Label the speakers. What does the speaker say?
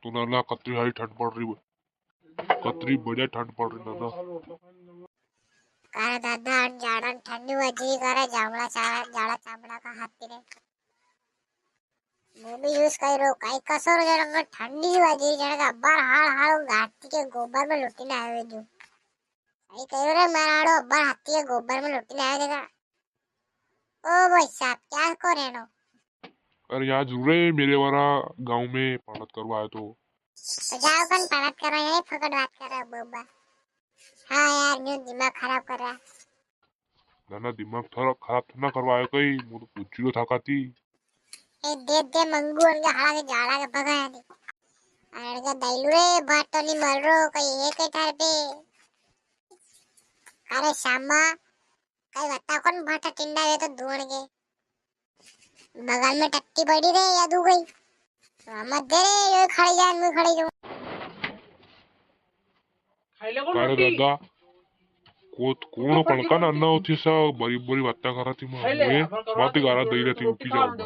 Speaker 1: तो नाना कतरी हारी ठंड पड़ रही है, कतरी बढ़िया ठंड पड़ रही नाना।
Speaker 2: काय दादा जाड़ा ठंडी वजी करे जावड़ा जाड़ा चामड़ा का हाथी रे वो भी यूज करो काई कसर जरा ठंडी वजी जरा अब्बार हाल हाल घाटी के गोबर में लुटी ना आवे जो आई कहो रे माराड़ो अब्बार हाथी के गोबर में लुटी ना आवे ओ भाई साहब क्या कर रहे हो?
Speaker 1: अरे यहाँ जरूर है मेरे वाला गांव में पालत करवा है तो
Speaker 2: जाओ कन पालत कर रहे हैं फकड़ बात कर रहा है बाबा। हाँ यार न्यू दिमाग खराब कर रहा
Speaker 1: नाना दिमाग थोड़ा खराब तो ना करवाए कहीं वो तो पूछी था खाती
Speaker 2: ए दे मंगू उनके हाथ के जाड़ा के भगाया दी अरे का दैलू रे बात तो नहीं मर रो कहीं एक ही ठार पे अरे शामा कहीं बता कौन भाटा टिंडा है तो ढूंढ के बगल में टट्टी पड़ी रे याद हो गई मत दे रे ये खड़ी जान मैं खड़ी जाऊं
Speaker 1: अरे दादा कोण पळका ना अन्ना होती सा बरी बरी बात करा थी मैं माती गारा दई रही थी की जाऊंगा